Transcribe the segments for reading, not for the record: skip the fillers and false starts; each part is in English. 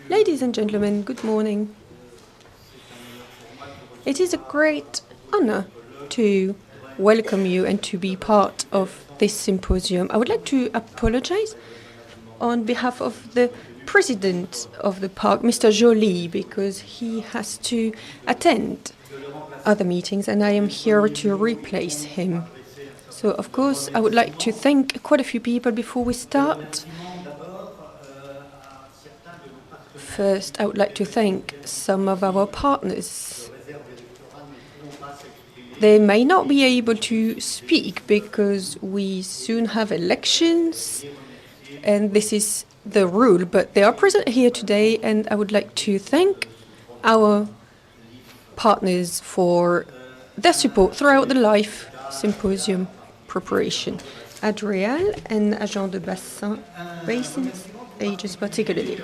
Ladies and gentlemen, good morning. It is a great honor to welcome you and to be part of this symposium. I would like to apologize on behalf of the president of the park, Mr. Joly, because he has to attend other meetings and I am here to replace him. So, of course, I would like to thank quite a few people before we start. First, I would like to thank some of our partners. They may not be able to speak because we soon have elections, and this is the rule, but they are present here today, and I would like to thank our partners for their support throughout the LIFE symposium preparation. Adrial and Agent de Basins Ages particularly.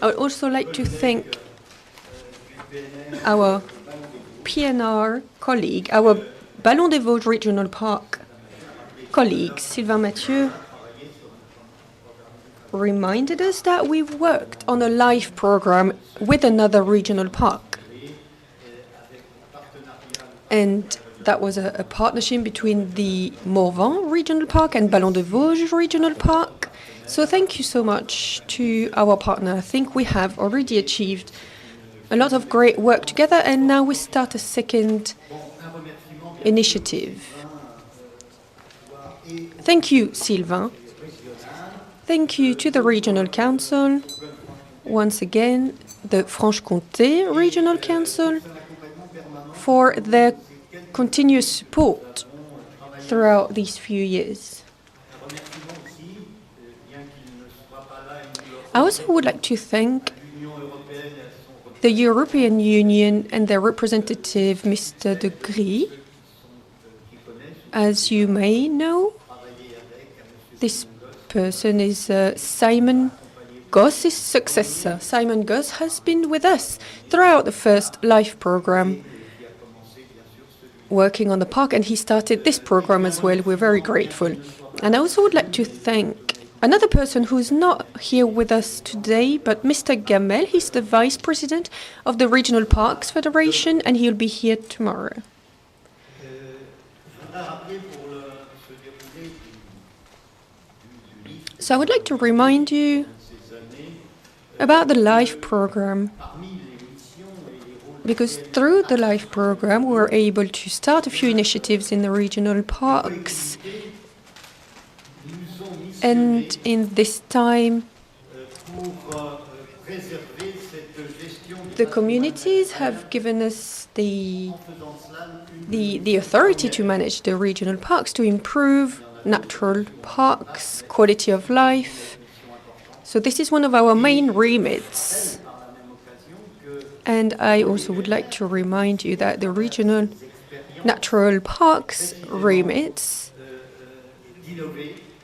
I would also like to thank our PNR colleague, our Ballon des Vosges Regional Park colleague, Sylvain Mathieu, reminded us that we worked on a LIFE program with another regional park. And that was a partnership between the Morvan Regional Park and Ballon des Vosges Regional Park. So thank you so much to our partner. I think we have already achieved a lot of great work together, and now we start a second initiative. Thank you, Sylvain. Thank you to the Regional Council, once again, the Franche-Comté Regional Council, for their continuous support throughout these few years. I also would like to thank the European Union and their representative, Mr. de Gris. As you may know, this person is Simon Goss's successor. Simon Goss has been with us throughout the first LIFE program, working on the park, and he started this program as well. We're very grateful. And I also would like to thank another person who's not here with us today, but Mr. Gamel. He's the vice president of the Regional Parks Federation, and he'll be here tomorrow. So I would like to remind you about the LIFE program, because through the LIFE program we were able to start a few initiatives in the regional parks. And in this time, the communities have given us the authority to manage the regional parks, to improve natural parks, quality of life. So this is one of our main remits. And I also would like to remind you that the regional natural parks remits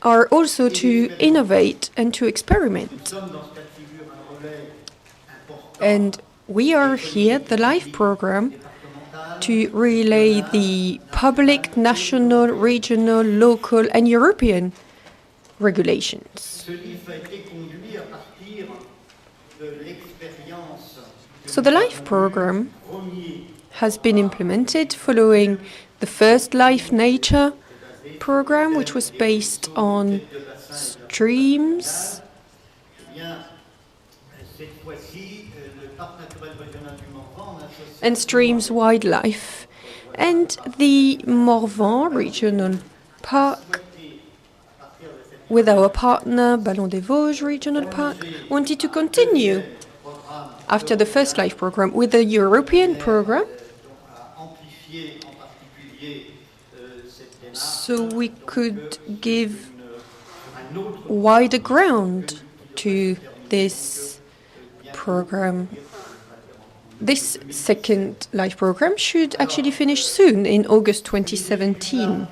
are also to innovate and to experiment. And we are here, the LIFE program, to relay the public, national, regional, local, and European regulations. So the LIFE program has been implemented following the first LIFE Nature program, which was based on streams. And streams wildlife. And the Morvan Regional Park, with our partner Ballon des Vosges Regional Park, wanted to continue after the first LIFE program with the European program, so we could give wider ground to this program. This second LIFE program should actually finish soon, in August 2017.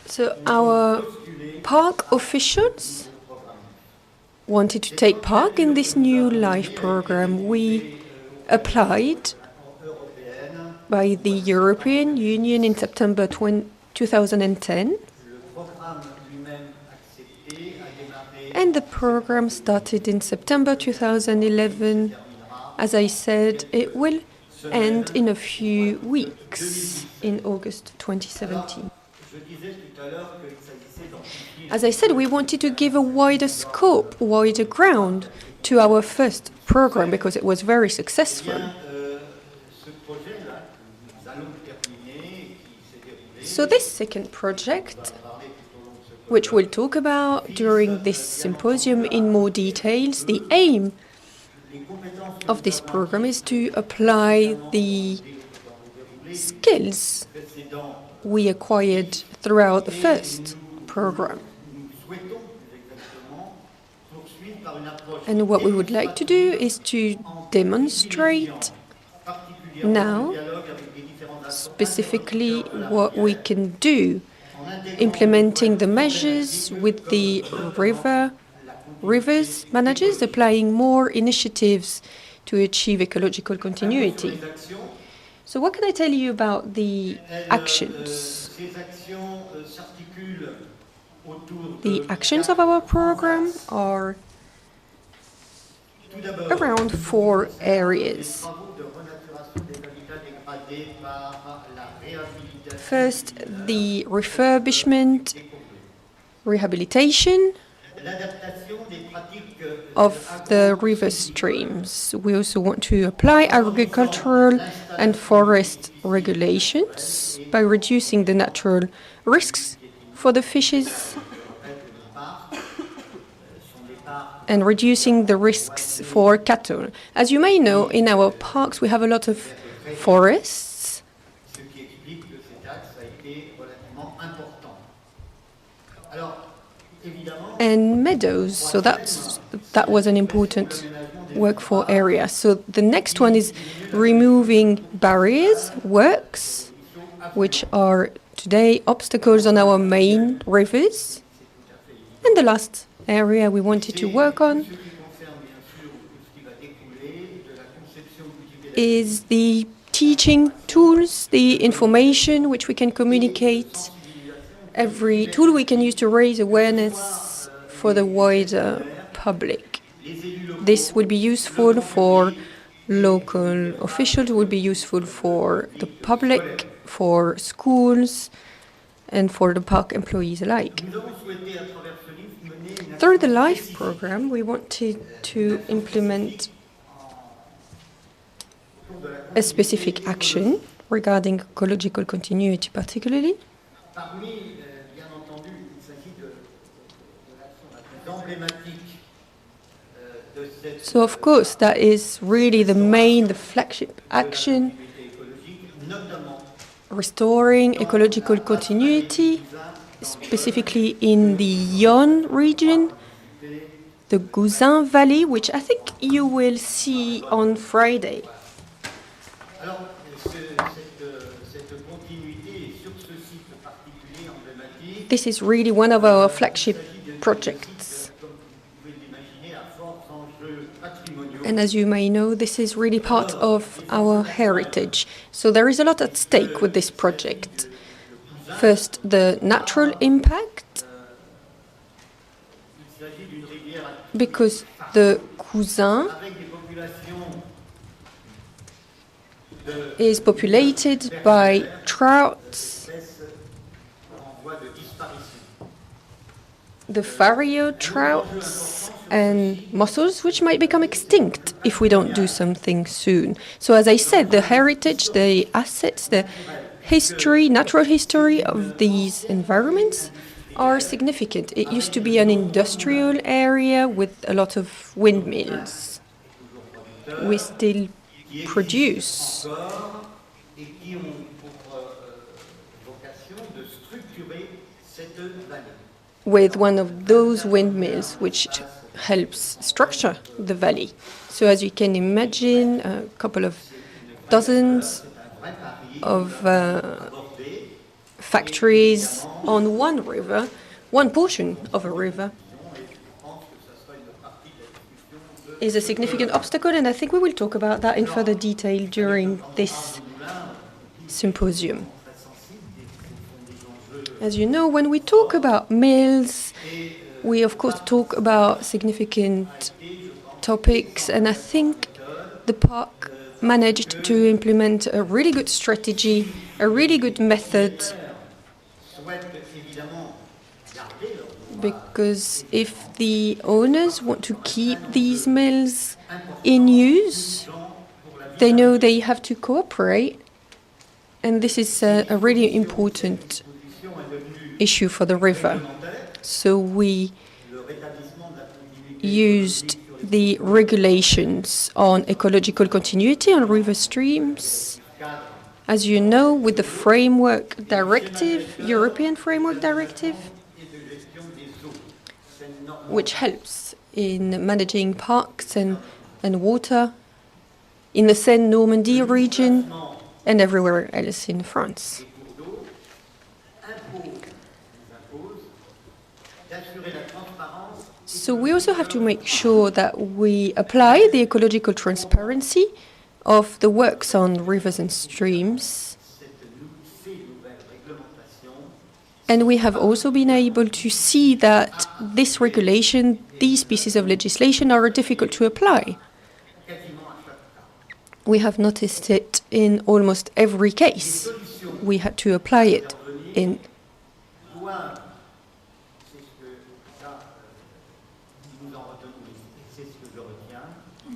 So our park officials wanted to take part in this new LIFE program. We applied by the European Union in September 2010. And the program started in September 2011. As I said, it will end in a few weeks, in August 2017. As I said, we wanted to give a wider scope, wider ground to our first program because it was very successful. So this second project, which we'll talk about during this symposium in more details, the aim of this program is to apply the skills we acquired throughout the first program. And what we would like to do is to demonstrate now specifically what we can do, implementing the measures with the rivers managers, applying more initiatives to achieve ecological continuity. So what can I tell you about the actions? The actions of our program are around 4 areas. First, the refurbishment, rehabilitation of the river streams. We also want to apply agricultural and forest regulations by reducing the natural risks for the fishes and reducing the risks for cattle. As you may know, in our parks we have a lot of forests, and meadows, so that was an important work for area. So the next one is removing barriers, works, which are today obstacles on our main rivers. And the last area we wanted to work on is the teaching tools, the information which we can communicate, every tool we can use to raise awareness for the wider public. This will be useful for local officials, will be useful for the public, for schools, and for the park employees alike. Through the LIFE program, we wanted to implement a specific action regarding ecological continuity particularly. So of course that is really the flagship action, restoring ecological continuity, specifically in the Yonne region, the Cousin Valley, which I think you will see on Friday. This is really one of our flagship projects. And as you may know, this is really part of our heritage. So there is a lot at stake with this project. First, the natural impact, because the Cousin is populated by trouts, the Fario trouts and mussels, which might become extinct if we don't do something soon. So as I said, the heritage, the assets, the history, natural history of these environments are significant. It used to be an industrial area with a lot of windmills. We still produce. With one of those windmills, which helps structure the valley. So as you can imagine, a couple of dozens of factories on one river, one portion of a river, is a significant obstacle, and I think we will talk about that in further detail during this symposium. As you know, when we talk about mills, we of course talk about significant topics, and I think the park managed to implement a really good strategy, a really good method, because if the owners want to keep these mills in use, they know they have to cooperate, and this is a really important issue for the river. So we used the regulations on ecological continuity on river streams. As you know, with the framework directive, European framework directive, which helps in managing parks and water in the Seine-Normandy region and everywhere else in France. So we also have to make sure that we apply the ecological transparency of the works on rivers and streams. And we have also been able to see that this regulation, these pieces of legislation are difficult to apply. We have noticed it in almost every case. We had to apply it in.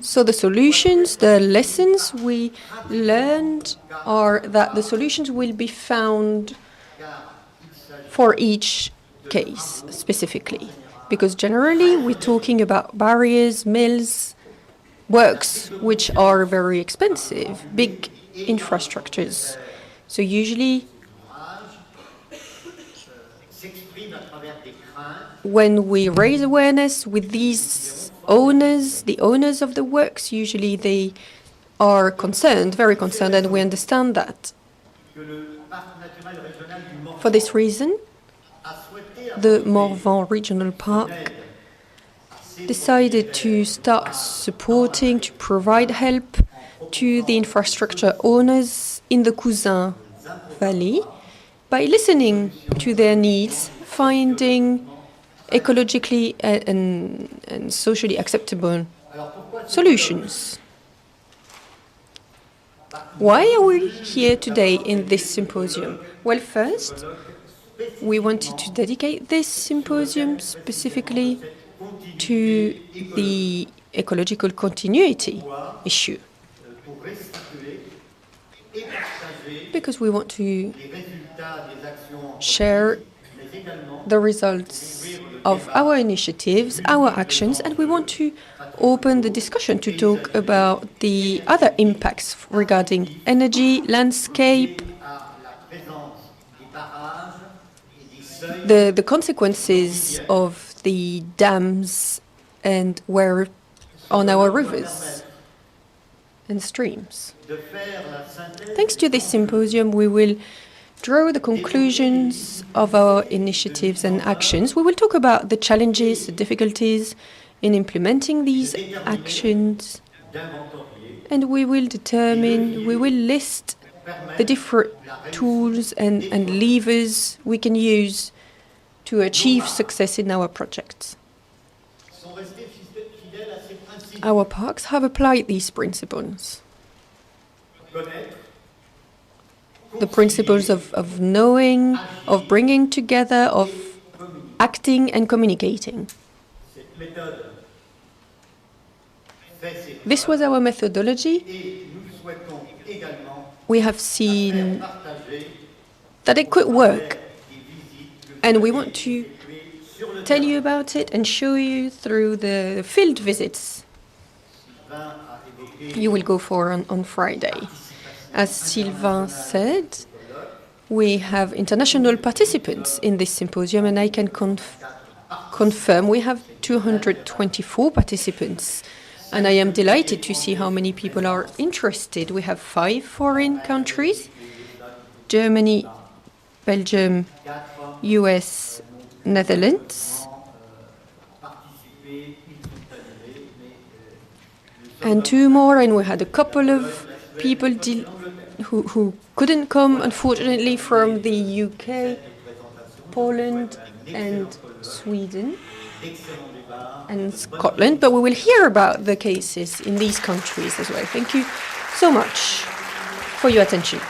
So the solutions, the lessons we learned are that the solutions will be found for each case specifically, because generally we're talking about barriers, mills, works which are very expensive, big infrastructures. So usually when we raise awareness with these owners, the owners of the works, usually they are concerned, very concerned, and we understand that. For this reason, the Morvan Regional Park decided to start supporting, to provide help to the infrastructure owners in the Cousin Valley by listening to their needs, finding ecologically and socially acceptable solutions. Why are we here today in this symposium? Well, first, we wanted to dedicate this symposium specifically to the ecological continuity issue, because we want to share the results of our initiatives, our actions, and we want to open the discussion to talk about the other impacts regarding energy, landscape, the consequences of the dams and where on our rivers and streams. Thanks to this symposium, we will draw the conclusions of our initiatives and actions. We will talk about the challenges, the difficulties in implementing these actions, and we will list the different tools and levers we can use to achieve success in our projects. Our parks have applied these principles. The principles of knowing, of bringing together, of acting and communicating. This was our methodology. We have seen that it could work, and we want to tell you about it and show you through the field visits you will go for on Friday. As Sylvain said, we have international participants in this symposium, and I can confirm we have 224 participants. And I am delighted to see how many people are interested. We have 5 foreign countries: Germany, Belgium, US, Netherlands. And 2 more, and we had a couple of people who couldn't come, unfortunately, from the UK, Poland, and Sweden, and Scotland, but we will hear about the cases in these countries as well. Thank you so much for your attention.